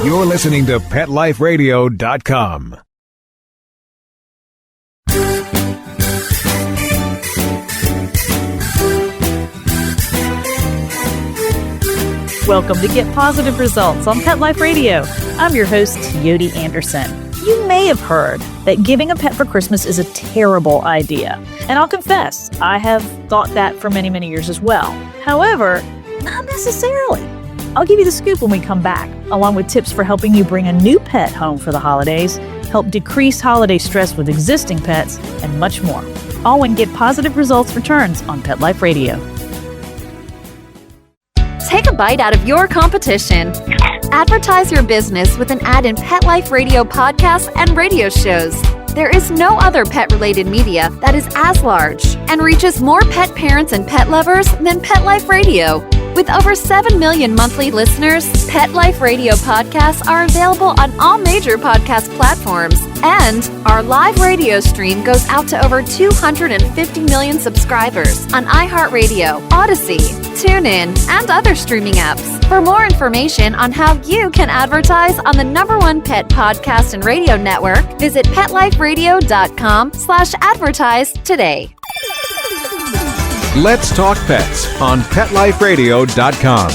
You're listening to PetLifeRadio.com. Welcome to Get Positive Results on Pet Life Radio. I'm your host, Teoti Anderson. You may have heard that giving a pet for Christmas is a terrible idea. And I'll confess, I have thought that for many, many years as well. However, not necessarily. I'll give you the scoop when we come back, along with tips for helping you bring a new pet home for the holidays, help decrease holiday stress with existing pets, and much more. All when Get Positive Results returns on Pet Life Radio. Take a bite out of your competition. Advertise your business with an ad in Pet Life Radio podcasts and radio shows. There is no other pet-related media that is as large and reaches more pet parents and pet lovers than Pet Life Radio. With over 7 million monthly listeners, Pet Life Radio podcasts are available on all major podcast platforms. And our live radio stream goes out to over 250 million subscribers on iHeartRadio, Odyssey, TuneIn, and other streaming apps. For more information on how you can advertise on the #1 pet podcast and radio network, visit PetLifeRadio.com/advertise today. Let's talk pets on PetLifeRadio.com.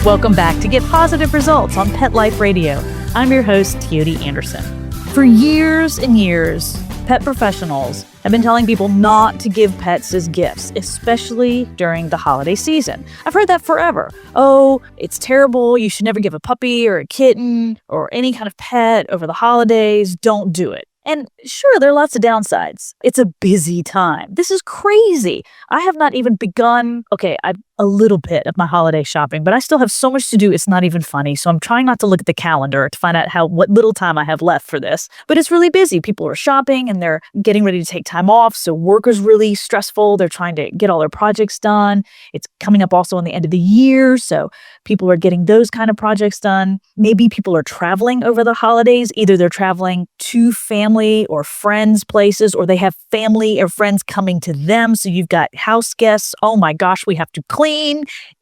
Welcome back to Get Positive Results on Pet Life Radio. I'm your host, Teoti Anderson. For years and years, pet professionals have been telling people not to give pets as gifts, especially during the holiday season. I've heard that forever. Oh, it's terrible. You should never give a puppy or a kitten or any kind of pet over the holidays. Don't do it. And sure, there are lots of downsides. It's a busy time. This is crazy. I have not even begun, a little bit of my holiday shopping, but I still have so much to do. It's not even funny. So I'm trying not to look at the calendar to find out what little time I have left for this. But it's really busy. People are shopping and they're getting ready to take time off. So work is really stressful. They're trying to get all their projects done. It's coming up also on the end of the year. So people are getting those kind of projects done. Maybe people are traveling over the holidays. Either they're traveling to family or friends' places, or they have family or friends coming to them. So you've got house guests. Oh my gosh, we have to clean.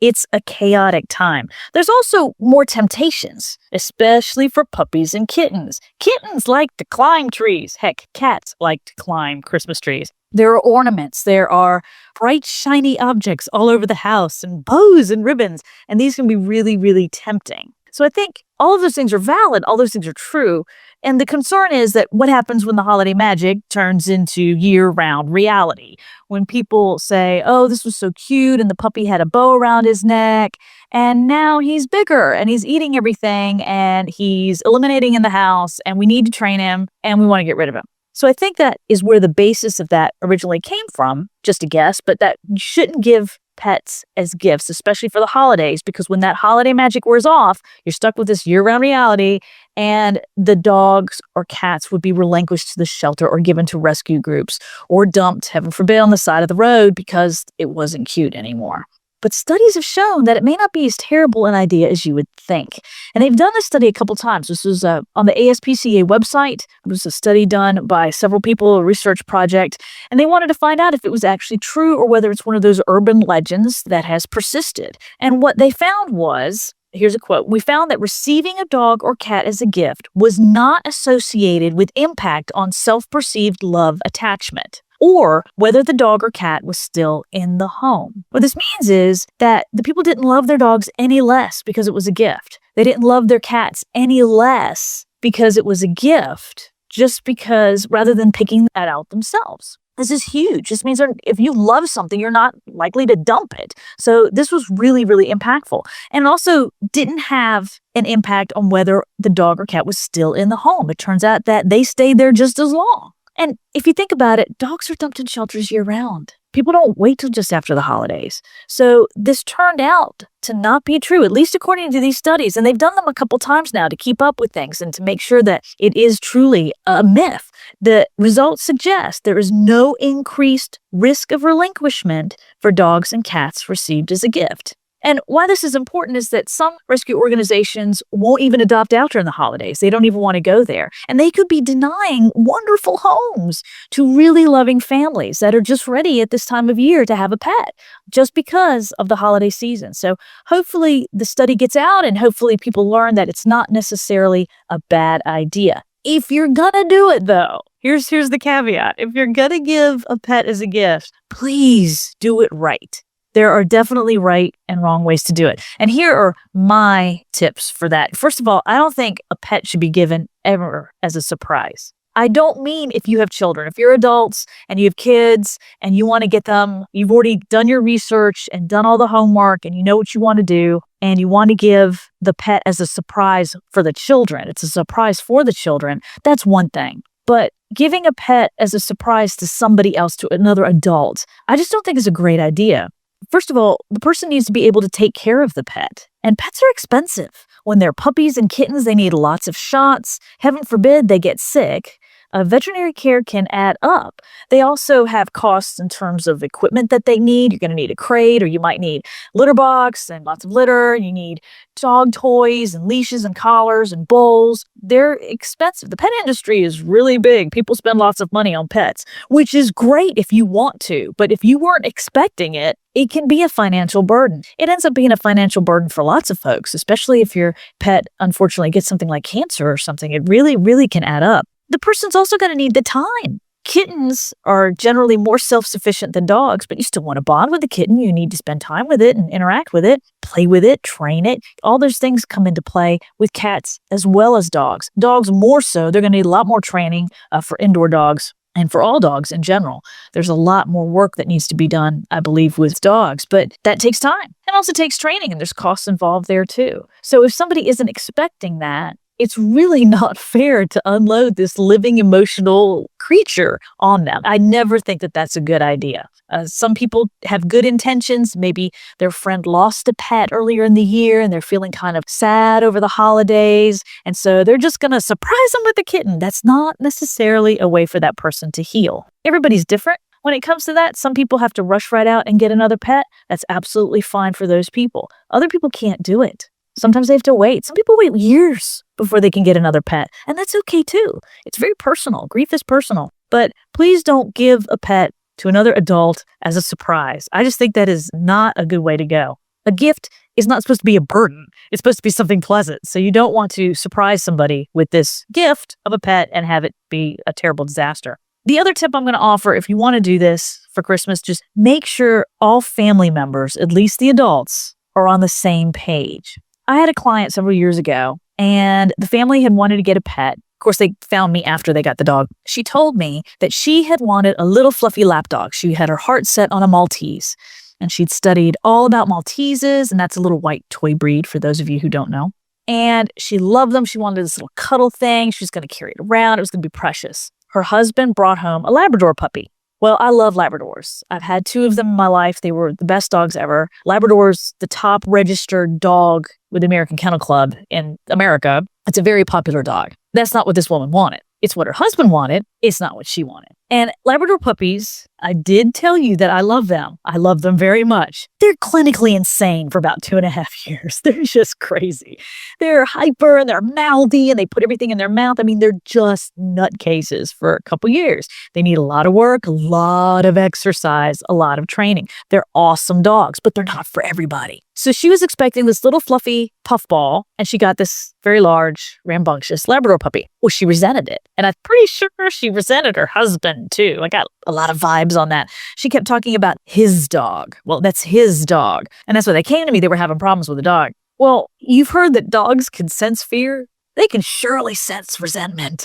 It's a chaotic time. There's also more temptations, especially for puppies and kittens. Kittens like to climb trees. Heck, cats like to climb Christmas trees. There are ornaments. There are bright, shiny objects all over the house and bows and ribbons. And these can be really, really tempting. So I think all of those things are valid. All those things are true. And the concern is that what happens when the holiday magic turns into year-round reality? When people say, oh, this was so cute and the puppy had a bow around his neck and now he's bigger and he's eating everything and he's eliminating in the house and we need to train him and we want to get rid of him. So I think that is where the basis of that originally came from, just a guess, but that you shouldn't give pets as gifts, especially for the holidays, because when that holiday magic wears off, you're stuck with this year-round reality and the dogs or cats would be relinquished to the shelter or given to rescue groups or dumped, heaven forbid, on the side of the road because it wasn't cute anymore. But studies have shown that it may not be as terrible an idea as you would think. And they've done this study a couple times. This was on the ASPCA website. It was a study done by several people, a research project, and they wanted to find out if it was actually true or whether it's one of those urban legends that has persisted. And what they found was, here's a quote, "We found that receiving a dog or cat as a gift was not associated with impact on self-perceived love attachment, or whether the dog or cat was still in the home." What this means is that the people didn't love their dogs any less because it was a gift. They didn't love their cats any less because it was a gift, just because rather than picking that out themselves. This is huge. This means if you love something, you're not likely to dump it. So this was really, really impactful. And it also didn't have an impact on whether the dog or cat was still in the home. It turns out that they stayed there just as long. And if you think about it, dogs are dumped in shelters year-round. People don't wait till just after the holidays. So this turned out to not be true, at least according to these studies. And they've done them a couple times now to keep up with things and to make sure that it is truly a myth. The results suggest there is no increased risk of relinquishment for dogs and cats received as a gift. And why this is important is that some rescue organizations won't even adopt out during the holidays. They don't even want to go there. And they could be denying wonderful homes to really loving families that are just ready at this time of year to have a pet just because of the holiday season. So hopefully the study gets out and hopefully people learn that it's not necessarily a bad idea. If you're gonna do it though, here's the caveat. If you're gonna give a pet as a gift, please do it right. There are definitely right and wrong ways to do it. And here are my tips for that. First of all, I don't think a pet should be given ever as a surprise. I don't mean if you have children. If you're adults and you have kids and you want to get them, you've already done your research and done all the homework and you know what you want to do and you want to give the pet as a surprise for the children. It's a surprise for the children. That's one thing. But giving a pet as a surprise to somebody else, to another adult, I just don't think is a great idea. First of all, the person needs to be able to take care of the pet. And pets are expensive. When they're puppies and kittens, they need lots of shots. Heaven forbid they get sick. Veterinary care can add up. They also have costs in terms of equipment that they need. You're going to need a crate, or you might need litter box and lots of litter. You need dog toys and leashes and collars and bowls. They're expensive. The pet industry is really big. People spend lots of money on pets, which is great if you want to. But if you weren't expecting it, it can be a financial burden. It ends up being a financial burden for lots of folks, especially if your pet unfortunately gets something like cancer or something. It really, really can add up. The person's also going to need the time. Kittens are generally more self-sufficient than dogs, but you still want to bond with the kitten. You need to spend time with it and interact with it, play with it, train it. All those things come into play with cats as well as dogs. Dogs more so. They're going to need a lot more training for indoor dogs and for all dogs in general. There's a lot more work that needs to be done, I believe, with dogs, but that takes time. It also takes training, and there's costs involved there too. So if somebody isn't expecting that, it's really not fair to unload this living emotional creature on them. I never think that that's a good idea. Some people have good intentions. Maybe their friend lost a pet earlier in the year and they're feeling kind of sad over the holidays. And so they're just going to surprise them with a kitten. That's not necessarily a way for that person to heal. Everybody's different. When it comes to that, some people have to rush right out and get another pet. That's absolutely fine for those people. Other people can't do it. Sometimes they have to wait. Some people wait years before they can get another pet, and that's okay too. It's very personal. Grief is personal. But please don't give a pet to another adult as a surprise. I just think that is not a good way to go. A gift is not supposed to be a burden. It's supposed to be something pleasant. So you don't want to surprise somebody with this gift of a pet and have it be a terrible disaster. The other tip I'm going to offer, if you want to do this for Christmas, just make sure all family members, at least the adults, are on the same page. I had a client several years ago, and the family had wanted to get a pet. Of course, they found me after they got the dog. She told me that she had wanted a little fluffy lap dog. She had her heart set on a Maltese, and she'd studied all about Malteses, and that's a little white toy breed for those of you who don't know. And she loved them. She wanted this little cuddle thing. She was going to carry it around. It was going to be precious. Her husband brought home a Labrador puppy. Well, I love Labradors. I've had 2 of them in my life. They were the best dogs ever. Labrador's the top registered dog with the American Kennel Club in America. It's a very popular dog. That's not what this woman wanted. It's what her husband wanted. It's not what she wanted. And Labrador puppies, I did tell you that I love them. I love them very much. They're clinically insane for about 2.5 years. They're just crazy. They're hyper and they're mouthy and they put everything in their mouth. I mean, they're just nutcases for a couple years. They need a lot of work, a lot of exercise, a lot of training. They're awesome dogs, but they're not for everybody. So she was expecting this little fluffy puffball, and she got this very large, rambunctious Labrador puppy. Well, she resented it. And I'm pretty sure she resented her husband, too. I got a lot of vibes on that. She kept talking about his dog. Well, that's his dog. And that's when they came to me. They were having problems with the dog. Well, you've heard that dogs can sense fear. They can surely sense resentment.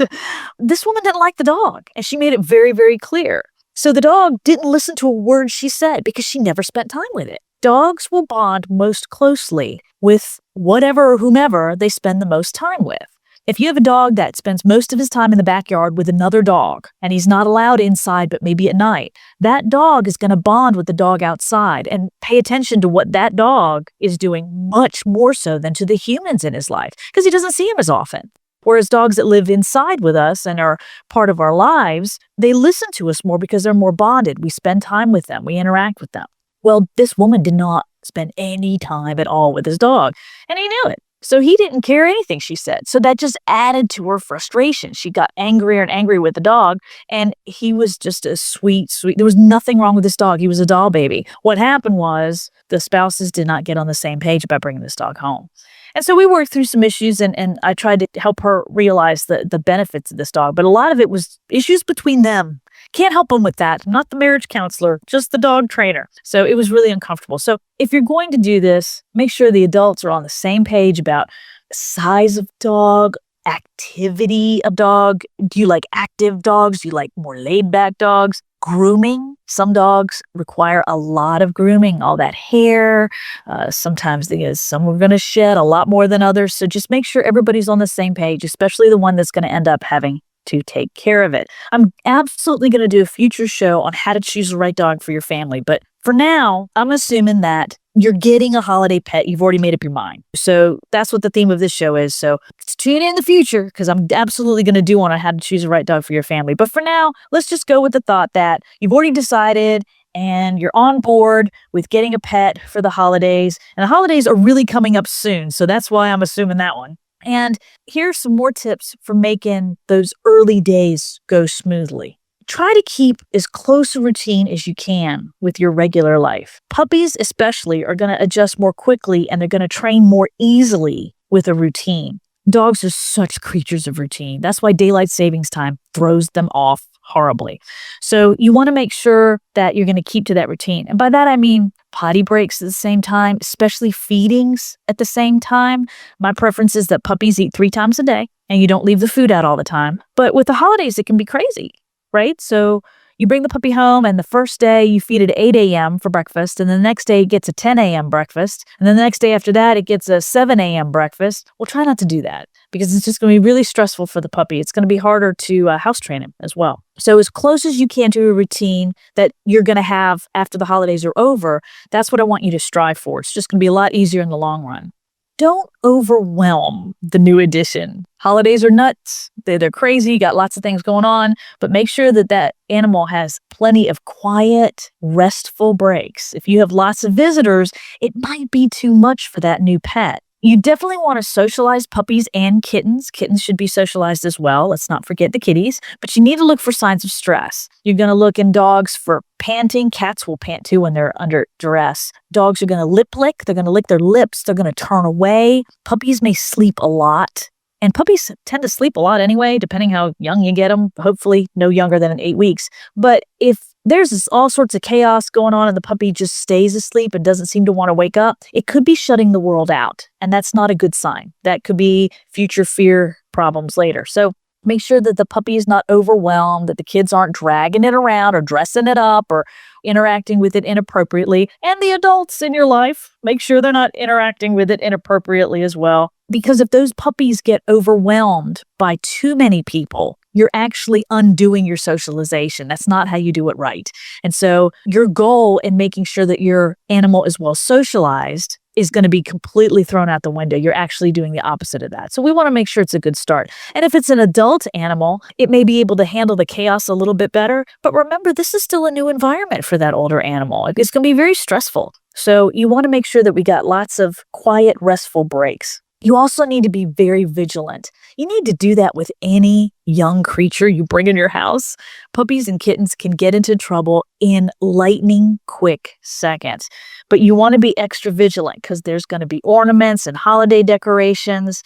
This woman didn't like the dog, and she made it very, very clear. So the dog didn't listen to a word she said because she never spent time with it. Dogs will bond most closely with whatever or whomever they spend the most time with. If you have a dog that spends most of his time in the backyard with another dog, and he's not allowed inside but maybe at night, that dog is going to bond with the dog outside and pay attention to what that dog is doing much more so than to the humans in his life because he doesn't see him as often. Whereas dogs that live inside with us and are part of our lives, they listen to us more because they're more bonded. We spend time with them. We interact with them. Well, this woman did not spend any time at all with his dog. And he knew it. So he didn't care anything she said. So that just added to her frustration. She got angrier and angrier with the dog, and he was just a sweet. There was nothing wrong with this dog. He was a doll baby. What happened was the spouses did not get on the same page about bringing this dog home. And so we worked through some issues, and I tried to help her realize the benefits of this dog. But a lot of it was issues between them. Can't help them with that. I'm not the marriage counselor, just the dog trainer. So it was really uncomfortable. So if you're going to do this, make sure the adults are on the same page about size of dog, activity of dog. Do you like active dogs? Do you like more laid back dogs? Grooming. Some dogs require a lot of grooming, all that hair. Sometimes some are going to shed a lot more than others. So just make sure everybody's on the same page, especially the one that's going to end up having to take care of it. I'm absolutely going to do a future show on how to choose the right dog for your family. But for now, I'm assuming that you're getting a holiday pet. You've already made up your mind. So that's what the theme of this show is. So tune in the future, because I'm absolutely going to do one on how to choose the right dog for your family. But for now, let's just go with the thought that you've already decided and you're on board with getting a pet for the holidays. And the holidays are really coming up soon. So that's why I'm assuming that one. And here's some more tips for making those early days go smoothly. Try to keep as close a routine as you can with your regular life. Puppies especially are going to adjust more quickly, and they're going to train more easily with a routine. Dogs are such creatures of routine. That's why daylight savings time throws them off horribly. So you want to make sure that you're going to keep to that routine. And by that, I mean potty breaks at the same time, especially feedings at the same time. My preference is that puppies eat 3 times a day and you don't leave the food out all the time. But with the holidays, it can be crazy, right? So you bring the puppy home, and the first day you feed it at 8 a.m. for breakfast, and the next day it gets a 10 a.m. breakfast, and then the next day after that it gets a 7 a.m. breakfast. Well, try not to do that, because it's just going to be really stressful for the puppy. It's going to be harder to house train him as well. So as close as you can to a routine that you're going to have after the holidays are over, that's what I want you to strive for. It's just going to be a lot easier in the long run. Don't overwhelm the new addition. Holidays are nuts. They're crazy, got lots of things going on, but make sure that that animal has plenty of quiet, restful breaks. If you have lots of visitors, it might be too much for that new pet. You definitely want to socialize puppies and kittens. Kittens should be socialized as well. Let's not forget the kitties. But you need to look for signs of stress. You're going to look in dogs for panting. Cats will pant too when they're under duress. Dogs are going to lip lick. They're going to lick their lips. They're going to turn away. Puppies may sleep a lot. And puppies tend to sleep a lot anyway, depending how young you get them. Hopefully no younger than 8 weeks. But if there's all sorts of chaos going on and the puppy just stays asleep and doesn't seem to want to wake up, it could be shutting the world out. And that's not a good sign. That could be future fear problems later. So make sure that the puppy is not overwhelmed, that the kids aren't dragging it around or dressing it up or interacting with it inappropriately. And the adults in your life, make sure they're not interacting with it inappropriately as well. Because if those puppies get overwhelmed by too many people, you're actually undoing your socialization. That's not how you do it right. And so your goal in making sure that your animal is well socialized is going to be completely thrown out the window. You're actually doing the opposite of that. So we want to make sure it's a good start. And if it's an adult animal, it may be able to handle the chaos a little bit better. But remember, this is still a new environment for that older animal. It's going to be very stressful. So you want to make sure that we got lots of quiet, restful breaks. You also need to be very vigilant. You need to do that with any young creature you bring in your house. Puppies and kittens can get into trouble in lightning quick seconds. But you want to be extra vigilant because there's going to be ornaments and holiday decorations,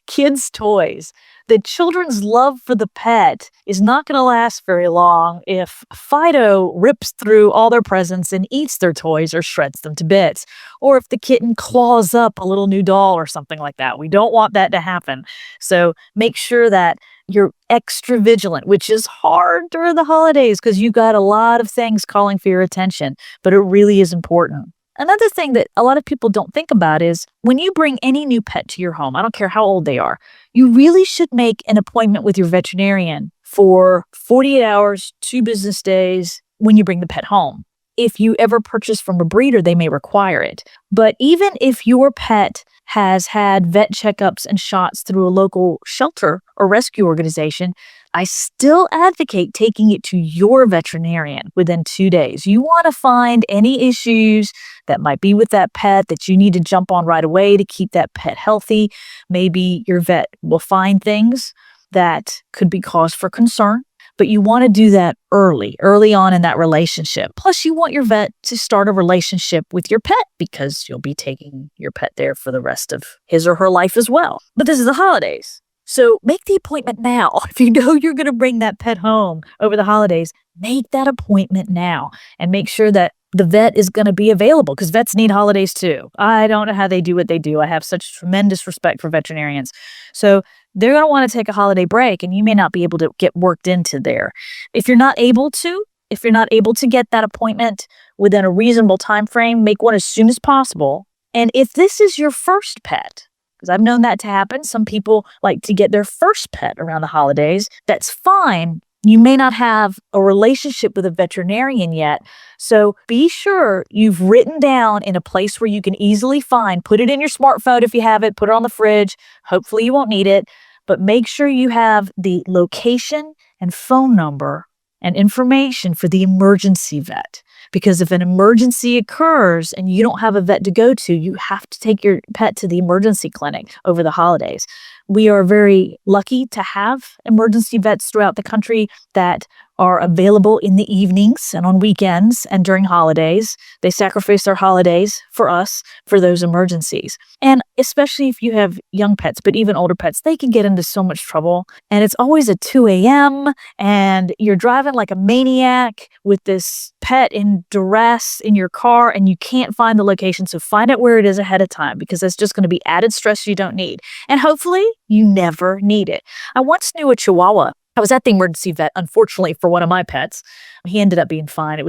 kids' toys. The children's love for the pet is not going to last very long if Fido rips through all their presents and eats their toys or shreds them to bits, or if the kitten claws up a little new doll or something like that. We don't want that to happen. So make sure that you're extra vigilant, which is hard during the holidays because you got a lot of things calling for your attention, but it really is important. Another thing that a lot of people don't think about is when you bring any new pet to your home, I don't care how old they are, you really should make an appointment with your veterinarian for 48 hours, 2 business days when you bring the pet home. If you ever purchase from a breeder, they may require it. But even if your pet has had vet checkups and shots through a local shelter or rescue organization, I still advocate taking it to your veterinarian within 2 days. You want to find any issues that might be with that pet that you need to jump on right away to keep that pet healthy. Maybe your vet will find things that could be cause for concern, but you want to do that early on in that relationship. Plus, you want your vet to start a relationship with your pet because you'll be taking your pet there for the rest of his or her life as well. But this is the holidays. So make the appointment now. If you know you're going to bring that pet home over the holidays, make that appointment now and make sure that the vet is going to be available because vets need holidays too. I don't know how they do what they do. I have such tremendous respect for veterinarians. So they're going to want to take a holiday break and you may not be able to get worked into there. If you're not able to get that appointment within a reasonable time frame, make one as soon as possible. And if this is your first pet, because I've known that to happen, some people like to get their first pet around the holidays. That's fine. You may not have a relationship with a veterinarian yet, so be sure you've written down in a place where you can easily find, put it in your smartphone if you have it, put it on the fridge. Hopefully you won't need it, but make sure you have the location and phone number and information for the emergency vet. Because if an emergency occurs and you don't have a vet to go to, you have to take your pet to the emergency clinic over the holidays. We are very lucky to have emergency vets throughout the country that are available in the evenings and on weekends and during holidays. They sacrifice their holidays for us for those emergencies. And especially if you have young pets, but even older pets, they can get into so much trouble. And it's always at 2 a.m. and you're driving like a maniac with this pet in duress in your car and you can't find the location. So find out where it is ahead of time because that's just going to be added stress you don't need. And hopefully you never need it. I once knew a Chihuahua. I was at the emergency vet, unfortunately, for one of my pets. He ended up being fine.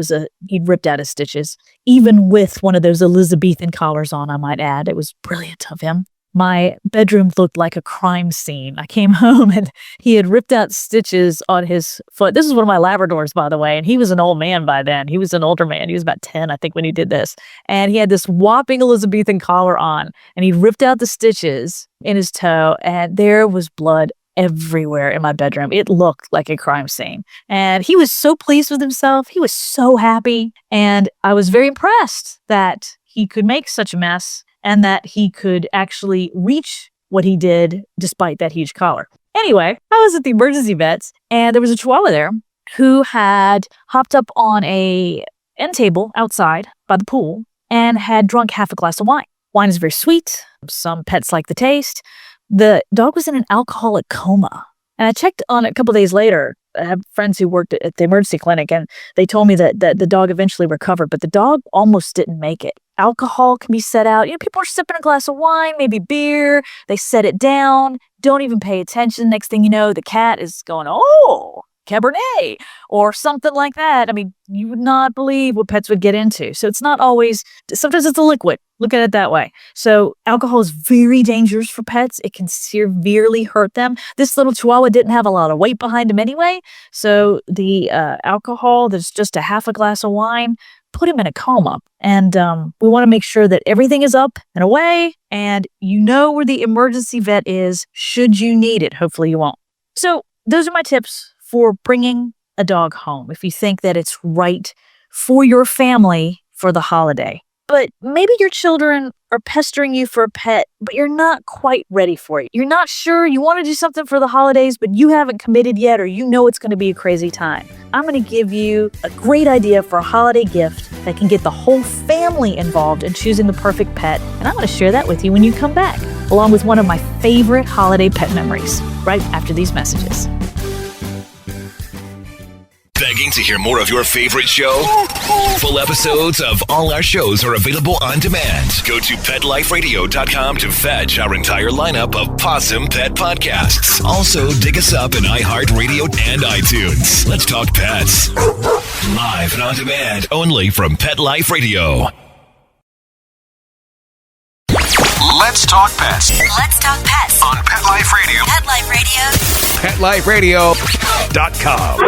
He'd ripped out his stitches, even with one of those Elizabethan collars on, I might add. It was brilliant of him. My bedroom looked like a crime scene. I came home and he had ripped out stitches on his foot. This is one of my Labradors, by the way, and he was an old man by then. He was an older man. He was about 10, I think, when he did this. And he had this whopping Elizabethan collar on, and he ripped out the stitches in his toe, and there was blood everywhere in my bedroom. It looked like a crime scene. And he was so pleased with himself. He was so happy. And I was very impressed that he could make such a mess and that he could actually reach what he did despite that huge collar. Anyway, I was at the emergency vet's and there was a Chihuahua there who had hopped up on a end table outside by the pool and had drunk half a glass of wine. Wine is very sweet. Some pets like the taste. The dog was in an alcoholic coma. And I checked on it a couple of days later. I have friends who worked at the emergency clinic, and they told me that the dog eventually recovered, but the dog almost didn't make it. Alcohol can be set out. People are sipping a glass of wine, maybe beer. They set it down, don't even pay attention. Next thing you know, the cat is going, oh, Cabernet, or something like that. You would not believe what pets would get into. So it's not always, sometimes it's a liquid. Look at it that way. So alcohol is very dangerous for pets. It can severely hurt them. This little Chihuahua didn't have a lot of weight behind him anyway. So the alcohol, there's just a half a glass of wine, put him in a coma. And we want to make sure that everything is up and away and you know where the emergency vet is should you need it. Hopefully you won't. So those are my tips for bringing a dog home if you think that it's right for your family for the holiday. But maybe your children are pestering you for a pet, but you're not quite ready for it. You're not sure you want to do something for the holidays, but you haven't committed yet, or you know it's going to be a crazy time. I'm going to give you a great idea for a holiday gift that can get the whole family involved in choosing the perfect pet. And I'm going to share that with you when you come back, along with one of my favorite holiday pet memories, right after these messages. Begging to hear more of your favorite show? Full episodes of all our shows are available on demand. Go to PetLifeRadio.com to fetch our entire lineup of Possum Pet podcasts. Also, dig us up in iHeartRadio and iTunes. Let's talk pets. Live and on demand, only from Pet Life Radio. Let's talk pets. Let's talk pets On Pet Life Radio. Pet Life Radio. PetLifeRadio.com.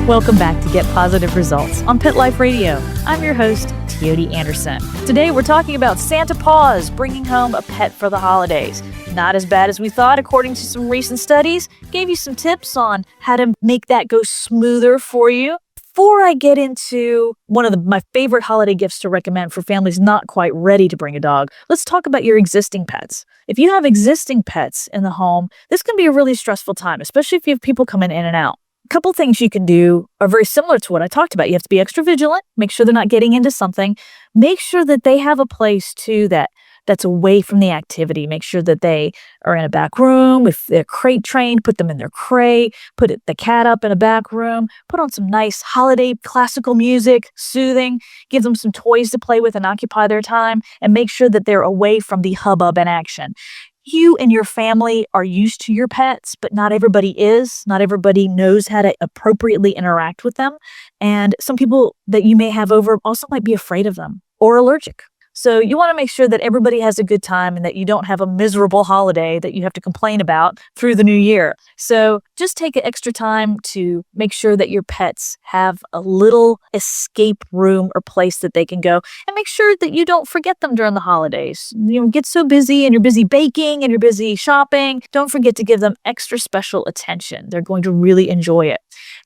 Welcome back to Get Positive Results on Pet Life Radio. I'm your host, Teoti Anderson. Today we're talking about Santa Paws bringing home a pet for the holidays. Not as bad as we thought, according to some recent studies. Gave you some tips on how to make that go smoother for you. Before I get into one of my favorite holiday gifts to recommend for families not quite ready to bring a dog, let's talk about your existing pets. If you have existing pets in the home, this can be a really stressful time, especially if you have people coming in and out. A couple things you can do are very similar to what I talked about. You have to be extra vigilant, make sure they're not getting into something, make sure that they have a place too that's away from the activity. Make sure that they are in a back room. If they're crate trained, put them in their crate, the cat up in a back room, put on some nice holiday classical music, soothing, give them some toys to play with and occupy their time, and make sure that they're away from the hubbub and action. You and your family are used to your pets, but not everybody is. Not everybody knows how to appropriately interact with them. And some people that you may have over also might be afraid of them or allergic. So you want to make sure that everybody has a good time and that you don't have a miserable holiday that you have to complain about through the new year. So just take extra time to make sure that your pets have a little escape room or place that they can go, and make sure that you don't forget them during the holidays. Get so busy and you're busy baking and you're busy shopping. Don't forget to give them extra special attention. They're going to really enjoy it.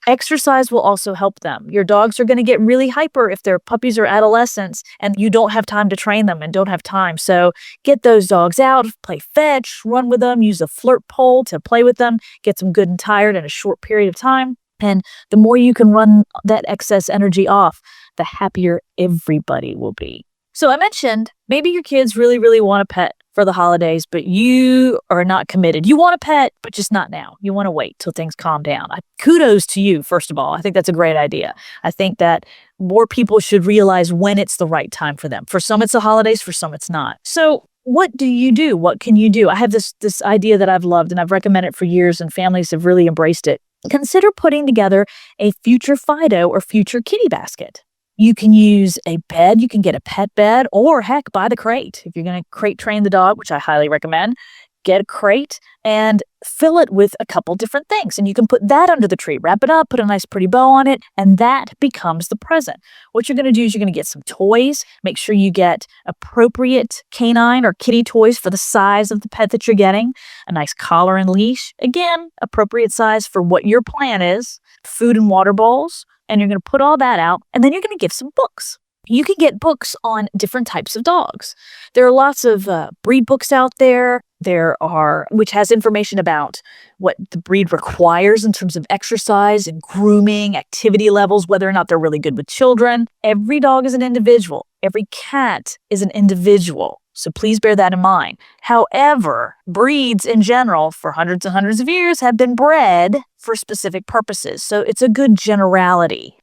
Exercise will also help them. Your dogs are going to get really hyper if they're puppies or adolescents and you don't have time to train them and don't have time. So get those dogs out, play fetch, run with them, use a flirt pole to play with them, get them good and tired in a short period of time. And the more you can run that excess energy off, the happier everybody will be. So I mentioned maybe your kids really, really want a pet for the holidays, but you are not committed. You want a pet, but just not now. You want to wait till things calm down. Kudos to you, first of all. I think that's a great idea. I think that more people should realize when it's the right time for them. For some, it's the holidays. For some, it's not. So what do you do? What can you do? I have this idea that I've loved, and I've recommended it for years, and families have really embraced it. Consider putting together a future Fido or future kitty basket. You can use a bed, you can get a pet bed, or heck, buy the crate. If you're going to crate train the dog, which I highly recommend, get a crate and fill it with a couple different things. And you can put that under the tree, wrap it up, put a nice pretty bow on it, and that becomes the present. What you're going to do is you're going to get some toys. Make sure you get appropriate canine or kitty toys for the size of the pet that you're getting. A nice collar and leash. Again, appropriate size for what your plan is. Food and water bowls. And you're going to put all that out, and then you're going to give some books. You can get books on different types of dogs. There are lots of breed books out there. Which has information about what the breed requires in terms of exercise and grooming, activity levels, whether or not they're really good with children. Every dog is an individual. Every cat is an individual. So please bear that in mind. However, breeds in general for hundreds and hundreds of years have been bred for specific purposes. So it's a good generality.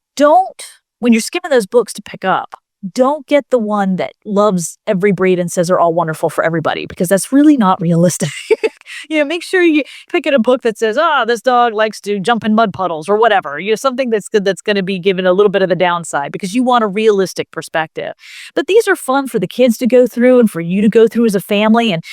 When you're skimming those books to pick up, don't get the one that loves every breed and says they're all wonderful for everybody, because that's really not realistic. Make sure you pick at a book that says, this dog likes to jump in mud puddles or whatever. Something that's good, that's going to be given a little bit of the downside, because you want a realistic perspective. But these are fun for the kids to go through and for you to go through as a family, and,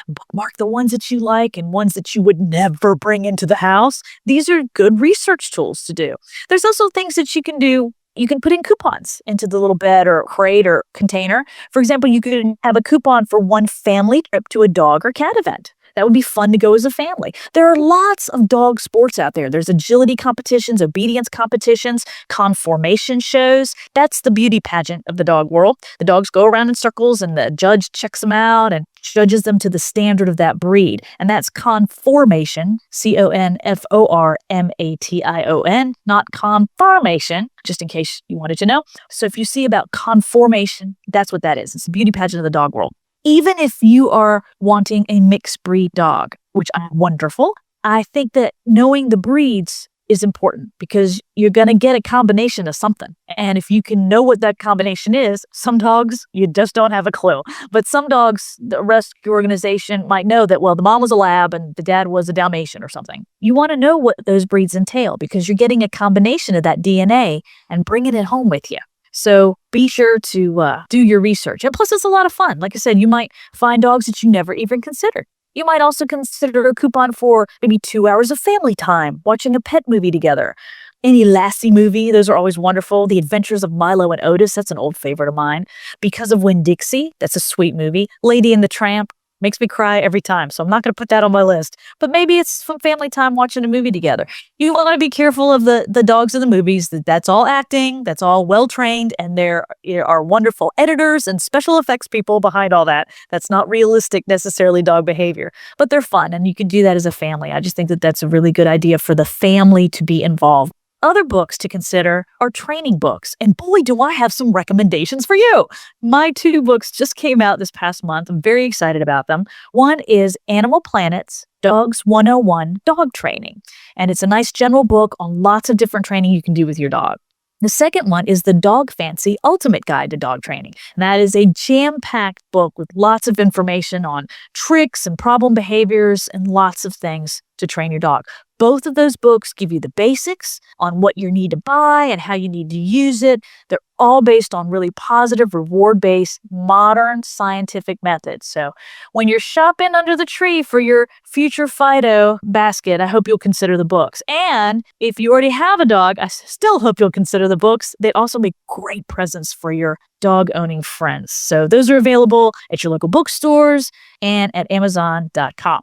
bookmark the ones that you like and ones that you would never bring into the house. These are good research tools to do. There's also things that you can do. You can put in coupons into the little bed or crate or container. For example, you could have a coupon for one family trip to a dog or cat event. That would be fun to go as a family. There are lots of dog sports out there. There's agility competitions, obedience competitions, conformation shows. That's the beauty pageant of the dog world. The dogs go around in circles and the judge checks them out and judges them to the standard of that breed. And that's conformation, conformation, not conformation, just in case you wanted to know. So if you see about conformation, that's what that is. It's a beauty pageant of the dog world. Even if you are wanting a mixed breed dog, which are wonderful, I think that knowing the breeds is important, because you're going to get a combination of something. And if you can know what that combination is, some dogs, you just don't have a clue. But some dogs, the rescue organization might know that, the mom was a lab and the dad was a Dalmatian or something. You want to know what those breeds entail, because you're getting a combination of that DNA and bringing it home with you. So be sure to do your research. And plus, it's a lot of fun. Like I said, you might find dogs that you never even considered. You might also consider a coupon for maybe 2 hours of family time, watching a pet movie together. Any Lassie movie, those are always wonderful. The Adventures of Milo and Otis, that's an old favorite of mine. Because of Winn-Dixie, that's a sweet movie. Lady and the Tramp, makes me cry every time, so I'm not going to put that on my list. But maybe it's some family time watching a movie together. You want to be careful of the dogs in the movies. That's all acting, that's all well-trained, and there are wonderful editors and special effects people behind all that. That's not realistic necessarily dog behavior, but they're fun, and you can do that as a family. I just think that that's a really good idea for the family to be involved. Other books to consider are training books, and boy, do I have some recommendations for you. My 2 books just came out this past month. I'm very excited about them. One is Animal Planet's Dogs 101 Dog Training, and it's a nice general book on lots of different training you can do with your dog. The second one is the Dog Fancy Ultimate Guide to Dog Training. And that is a jam-packed book with lots of information on tricks and problem behaviors and lots of things to train your dog. Both of those books give you the basics on what you need to buy and how you need to use it. They're all based on really positive, reward-based, modern scientific methods. So when you're shopping under the tree for your future Fido basket, I hope you'll consider the books. And if you already have a dog, I still hope you'll consider the books. They'd also make great presents for your dog-owning friends. So those are available at your local bookstores and at Amazon.com.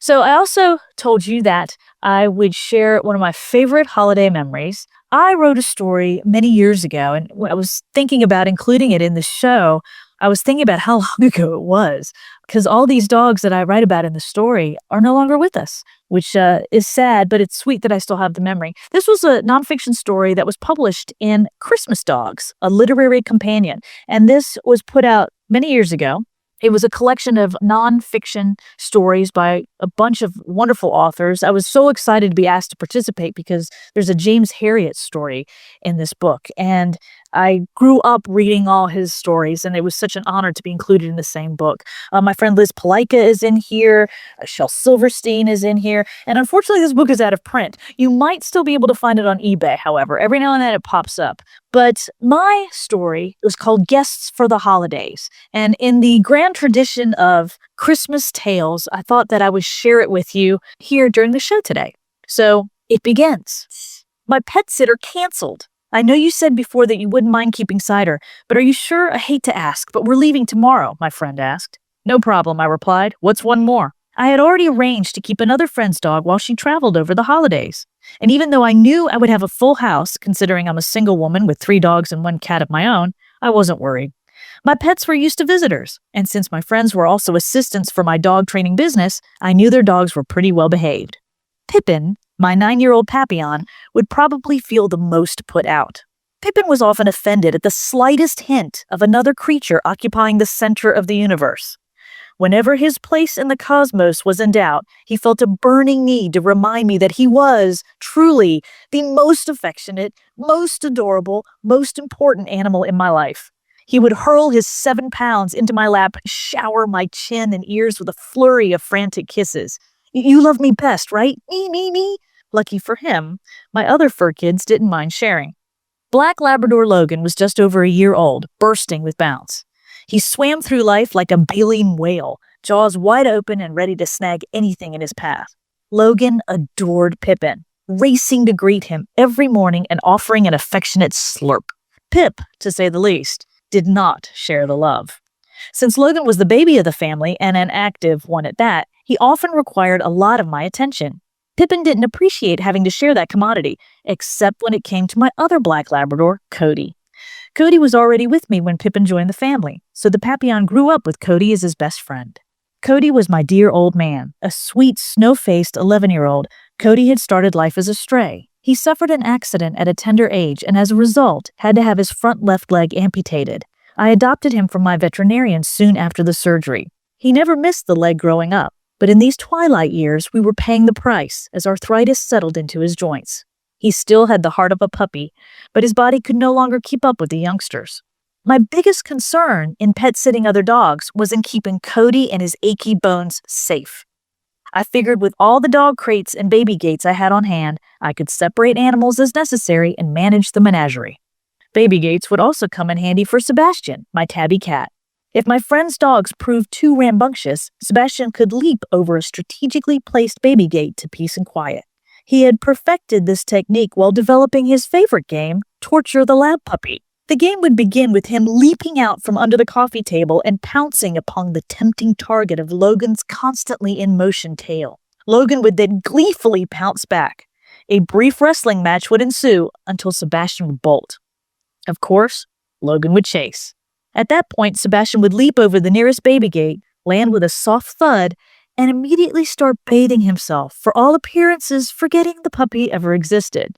So I also told you that I would share one of my favorite holiday memories. I wrote a story many years ago, and when I was thinking about including it in the show, I was thinking about how long ago it was, because all these dogs that I write about in the story are no longer with us, which is sad, but it's sweet that I still have the memory. This was a nonfiction story that was published in Christmas Dogs, a literary companion, and this was put out many years ago. It was a collection of nonfiction stories by a bunch of wonderful authors. I was so excited to be asked to participate because there's a James Herriot story in this book. And I grew up reading all his stories, and it was such an honor to be included in the same book. My friend Liz Palika is in here. Shel Silverstein is in here. And unfortunately, this book is out of print. You might still be able to find it on eBay, however. Every now and then it pops up. But my story was called Guests for the Holidays. And in the grand tradition of Christmas tales, I thought that I would share it with you here during the show today. So it begins. My pet sitter canceled. I know you said before that you wouldn't mind keeping cider, but are you sure? I hate to ask, but we're leaving tomorrow, my friend asked. No problem, I replied. What's one more? I had already arranged to keep another friend's dog while she traveled over the holidays. And even though I knew I would have a full house, considering I'm a single woman with 3 dogs and 1 cat of my own, I wasn't worried. My pets were used to visitors, and since my friends were also assistants for my dog training business, I knew their dogs were pretty well behaved. Pippin, my 9-year-old Papillon, would probably feel the most put out. Pippin was often offended at the slightest hint of another creature occupying the center of the universe. Whenever his place in the cosmos was in doubt, he felt a burning need to remind me that he was, truly, the most affectionate, most adorable, most important animal in my life. He would hurl his 7 pounds into my lap, shower my chin and ears with a flurry of frantic kisses. You love me best, right? Me. Lucky for him, my other fur kids didn't mind sharing. Black Labrador Logan was just over a year old, bursting with bounce. He swam through life like a baleen whale, jaws wide open and ready to snag anything in his path. Logan adored Pippin, racing to greet him every morning and offering an affectionate slurp. Pip, to say the least, did not share the love. Since Logan was the baby of the family, and an active one at that, he often required a lot of my attention. Pippin didn't appreciate having to share that commodity, except when it came to my other black Labrador, Cody. Cody was already with me when Pippin joined the family, so the Papillon grew up with Cody as his best friend. Cody was my dear old man, a sweet, snow-faced 11-year-old. Cody had started life as a stray. He suffered an accident at a tender age and as a result had to have his front left leg amputated. I adopted him from my veterinarian soon after the surgery. He never missed the leg growing up, but in these twilight years we were paying the price as arthritis settled into his joints. He still had the heart of a puppy, but his body could no longer keep up with the youngsters. My biggest concern in pet sitting other dogs was in keeping Cody and his achy bones safe. I figured with all the dog crates and baby gates I had on hand, I could separate animals as necessary and manage the menagerie. Baby gates would also come in handy for Sebastian, my tabby cat. If my friend's dogs proved too rambunctious, Sebastian could leap over a strategically placed baby gate to peace and quiet. He had perfected this technique while developing his favorite game, Torture the Lab Puppy. The game would begin with him leaping out from under the coffee table and pouncing upon the tempting target of Logan's constantly in motion tail. Logan would then gleefully pounce back. A brief wrestling match would ensue until Sebastian would bolt. Of course, Logan would chase. At that point, Sebastian would leap over the nearest baby gate, land with a soft thud, and immediately start bathing himself, for all appearances forgetting the puppy ever existed.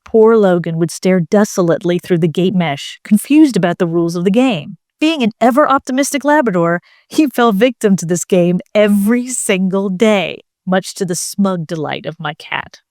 Poor Logan would stare desolately through the gate mesh, confused about the rules of the game. Being an ever-optimistic Labrador, he fell victim to this game every single day, much to the smug delight of my cat.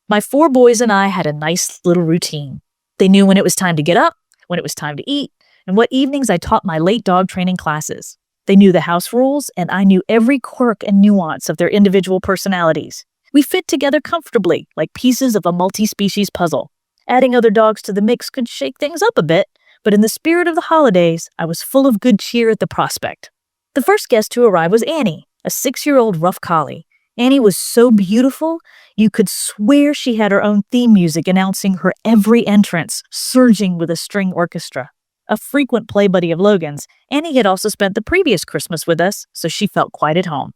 My 4 boys and I had a nice little routine. They knew when it was time to get up, when it was time to eat, and what evenings I taught my late dog training classes. They knew the house rules, and I knew every quirk and nuance of their individual personalities. We fit together comfortably, like pieces of a multi-species puzzle. Adding other dogs to the mix could shake things up a bit, but in the spirit of the holidays, I was full of good cheer at the prospect. The first guest to arrive was Annie, a 6-year-old rough collie. Annie was so beautiful, you could swear she had her own theme music announcing her every entrance, surging with a string orchestra. A frequent play buddy of Logan's, Annie had also spent the previous Christmas with us, so she felt quite at home.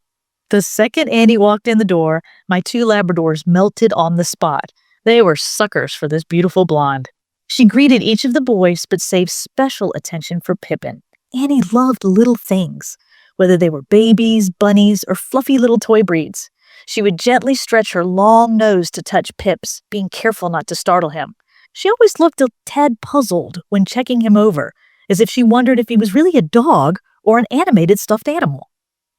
The second Annie walked in the door, my 2 Labradors melted on the spot. They were suckers for this beautiful blonde. She greeted each of the boys, but saved special attention for Pippin. Annie loved little things, whether they were babies, bunnies, or fluffy little toy breeds. She would gently stretch her long nose to touch Pip's, being careful not to startle him. She always looked a tad puzzled when checking him over, as if she wondered if he was really a dog or an animated stuffed animal.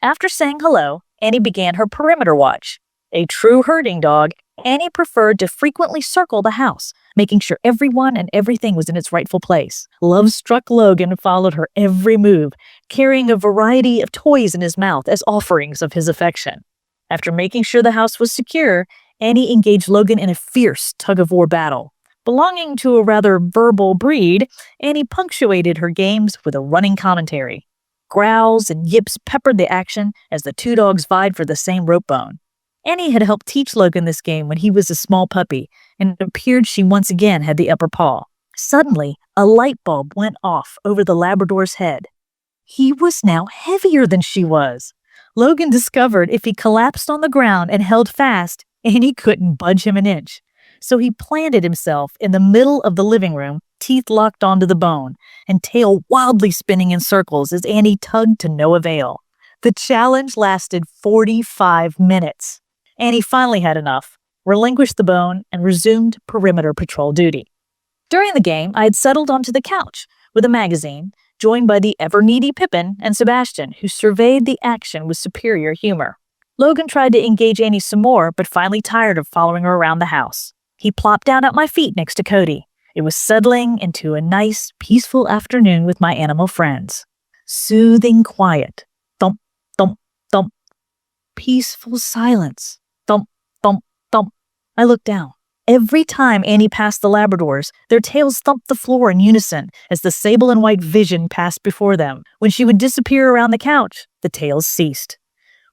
After saying hello, Annie began her perimeter watch. A true herding dog, Annie preferred to frequently circle the house, making sure everyone and everything was in its rightful place. Love-struck Logan followed her every move, carrying a variety of toys in his mouth as offerings of his affection. After making sure the house was secure, Annie engaged Logan in a fierce tug-of-war battle. Belonging to a rather verbal breed, Annie punctuated her games with a running commentary. Growls and yips peppered the action as the 2 dogs vied for the same rope bone. Annie had helped teach Logan this game when he was a small puppy, and it appeared she once again had the upper paw. Suddenly, a light bulb went off over the Labrador's head. He was now heavier than she was. Logan discovered if he collapsed on the ground and held fast, Annie couldn't budge him an inch. So he planted himself in the middle of the living room, teeth locked onto the bone, and tail wildly spinning in circles as Annie tugged to no avail. The challenge lasted 45 minutes. Annie finally had enough, relinquished the bone, and resumed perimeter patrol duty. During the game, I had settled onto the couch with a magazine, joined by the ever-needy Pippin and Sebastian, who surveyed the action with superior humor. Logan tried to engage Annie some more, but finally tired of following her around the house. He plopped down at my feet next to Cody. It was settling into a nice, peaceful afternoon with my animal friends. Soothing quiet. Thump, thump, thump. Peaceful silence. Thump, thump, thump. I looked down. Every time Annie passed the Labradors, their tails thumped the floor in unison as the sable and white vision passed before them. When she would disappear around the couch, the tails ceased.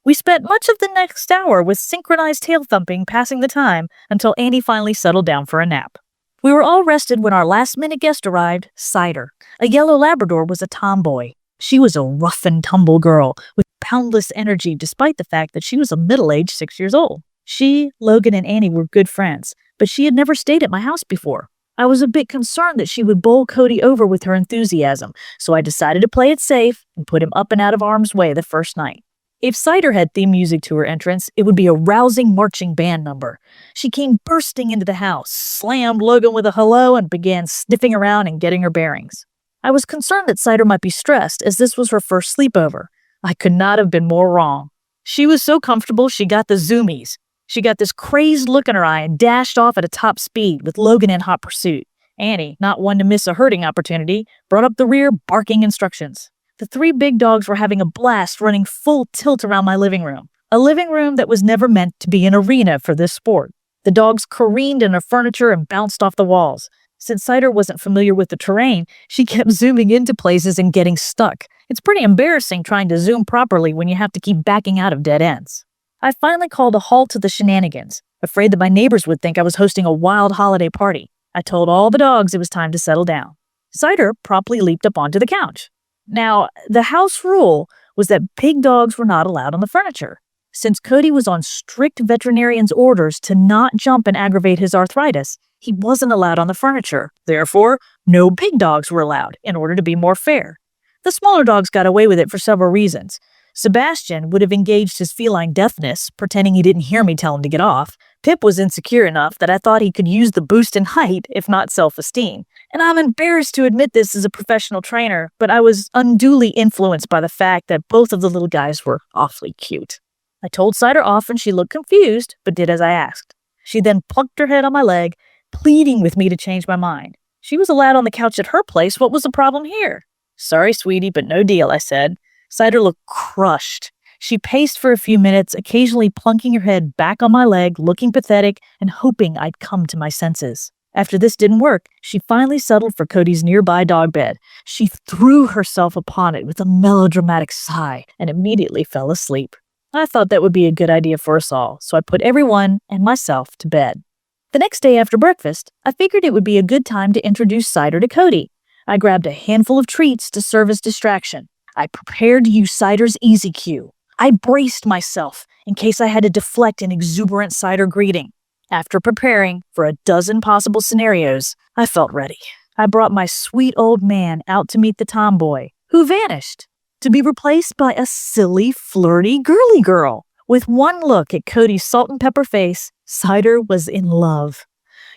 We spent much of the next hour with synchronized tail thumping passing the time until Annie finally settled down for a nap. We were all rested when our last-minute guest arrived, Cider. A yellow Labrador was a tomboy. She was a rough-and-tumble girl with boundless energy despite the fact that she was a middle-aged 6 years old. She, Logan, and Annie were good friends, but she had never stayed at my house before. I was a bit concerned that she would bowl Cody over with her enthusiasm, so I decided to play it safe and put him up and out of harm's way the first night. If Cider had theme music to her entrance, it would be a rousing marching band number. She came bursting into the house, slammed Logan with a hello, and began sniffing around and getting her bearings. I was concerned that Cider might be stressed, as this was her first sleepover. I could not have been more wrong. She was so comfortable she got the zoomies. She got this crazed look in her eye and dashed off at a top speed, with Logan in hot pursuit. Annie, not one to miss a herding opportunity, brought up the rear, barking instructions. The 3 big dogs were having a blast running full tilt around my living room, a living room that was never meant to be an arena for this sport. The dogs careened in her furniture and bounced off the walls. Since Cider wasn't familiar with the terrain, she kept zooming into places and getting stuck. It's pretty embarrassing trying to zoom properly when you have to keep backing out of dead ends. I finally called a halt to the shenanigans, afraid that my neighbors would think I was hosting a wild holiday party. I told all the dogs it was time to settle down. Cider promptly leaped up onto the couch. Now, the house rule was that big dogs were not allowed on the furniture. Since Cody was on strict veterinarian's orders to not jump and aggravate his arthritis, he wasn't allowed on the furniture. Therefore, no big dogs were allowed in order to be more fair. The smaller dogs got away with it for several reasons. Sebastian would have engaged his feline deafness, pretending he didn't hear me tell him to get off. Pip was insecure enough that I thought he could use the boost in height, if not self-esteem. And I'm embarrassed to admit this as a professional trainer, but I was unduly influenced by the fact that both of the little guys were awfully cute. I told Cider off and she looked confused, but did as I asked. She then plucked her head on my leg, pleading with me to change my mind. She was allowed on the couch at her place. What was the problem here? Sorry, sweetie, but no deal, I said. Cider looked crushed. She paced for a few minutes, occasionally plunking her head back on my leg, looking pathetic and hoping I'd come to my senses. After this didn't work, she finally settled for Cody's nearby dog bed. She threw herself upon it with a melodramatic sigh and immediately fell asleep. I thought that would be a good idea for us all, so I put everyone and myself to bed. The next day after breakfast, I figured it would be a good time to introduce Cider to Cody. I grabbed a handful of treats to serve as distraction. I prepared to use Cider's easy cue. I braced myself in case I had to deflect an exuberant Cider greeting. After preparing for a dozen possible scenarios, I felt ready. I brought my sweet old man out to meet the tomboy, who vanished, to be replaced by a silly, flirty, girly girl. With one look at Cody's salt and pepper face, Cider was in love.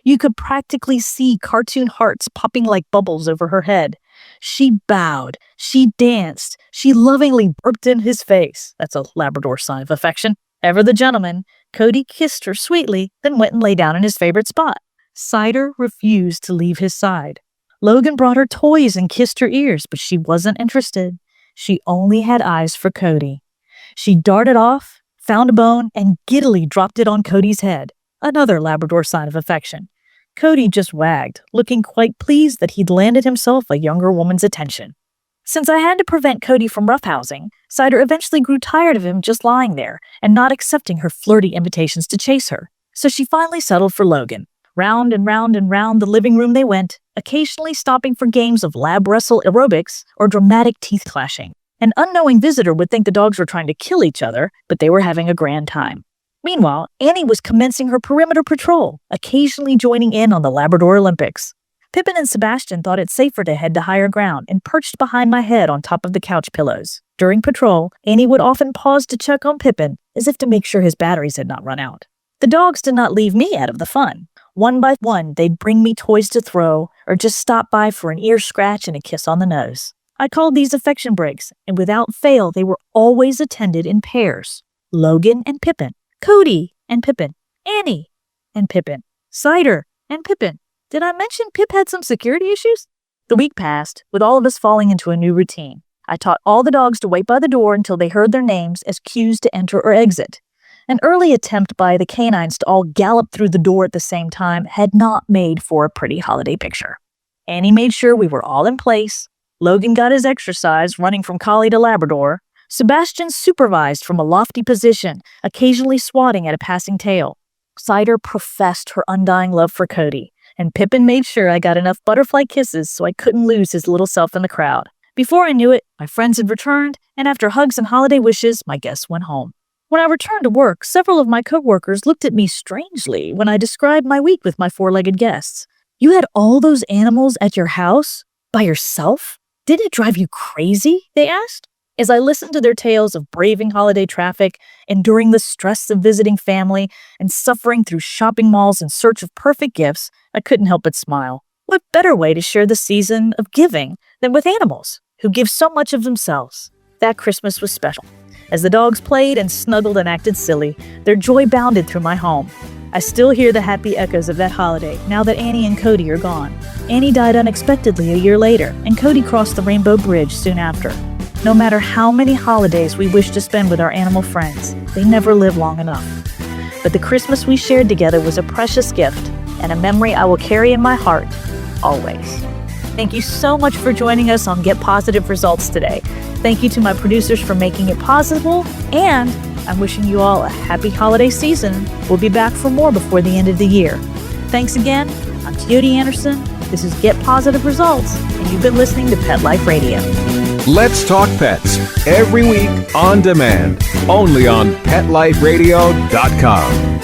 You could practically see cartoon hearts popping like bubbles over her head. She bowed, she danced, she lovingly burped in his face. That's a Labrador sign of affection. Ever the gentleman, Cody kissed her sweetly, then went and lay down in his favorite spot. Cider refused to leave his side. Logan brought her toys and kissed her ears, but she wasn't interested. She only had eyes for Cody. She darted off, found a bone, and giddily dropped it on Cody's head. Another Labrador sign of affection. Cody just wagged, looking quite pleased that he'd landed himself a younger woman's attention. Since I had to prevent Cody from roughhousing, Cider eventually grew tired of him just lying there and not accepting her flirty invitations to chase her. So she finally settled for Logan. Round and round and round the living room they went, occasionally stopping for games of lab wrestle aerobics or dramatic teeth clashing. An unknowing visitor would think the dogs were trying to kill each other, but they were having a grand time. Meanwhile, Annie was commencing her perimeter patrol, occasionally joining in on the Labrador Olympics. Pippin and Sebastian thought it safer to head to higher ground and perched behind my head on top of the couch pillows. During patrol, Annie would often pause to check on Pippin, as if to make sure his batteries had not run out. The dogs did not leave me out of the fun. One by one, they'd bring me toys to throw, or just stop by for an ear scratch and a kiss on the nose. I called these affection breaks, and without fail, they were always attended in pairs. Logan and Pippin, Cody and Pippin, Annie and Pippin, Cider and Pippin. Did I mention Pip had some security issues? The week passed, with all of us falling into a new routine. I taught all the dogs to wait by the door until they heard their names as cues to enter or exit. An early attempt by the canines to all gallop through the door at the same time had not made for a pretty holiday picture. Annie made sure we were all in place. Logan got his exercise, running from collie to Labrador. Sebastian supervised from a lofty position, occasionally swatting at a passing tail. Cider professed her undying love for Cody, and Pippin made sure I got enough butterfly kisses so I couldn't lose his little self in the crowd. Before I knew it, my friends had returned, and after hugs and holiday wishes, my guests went home. When I returned to work, several of my coworkers looked at me strangely when I described my week with my four-legged guests. You had all those animals at your house? By yourself? Did it drive you crazy? They asked. As I listened to their tales of braving holiday traffic, enduring the stress of visiting family, and suffering through shopping malls in search of perfect gifts, I couldn't help but smile. What better way to share the season of giving than with animals, who give so much of themselves? That Christmas was special. As the dogs played and snuggled and acted silly, their joy bounded through my home. I still hear the happy echoes of that holiday now that Annie and Cody are gone. Annie died unexpectedly a year later, and Cody crossed the Rainbow Bridge soon after. No matter how many holidays we wish to spend with our animal friends, they never live long enough. But the Christmas we shared together was a precious gift and a memory I will carry in my heart, always. Thank you so much for joining us on Get Positive Results today. Thank you to my producers for making it possible, and I'm wishing you all a happy holiday season. We'll be back for more before the end of the year. Thanks again. I'm Teoti Anderson. This is Get Positive Results, and you've been listening to Pet Life Radio. Let's Talk Pets, every week on demand, only on PetLifeRadio.com.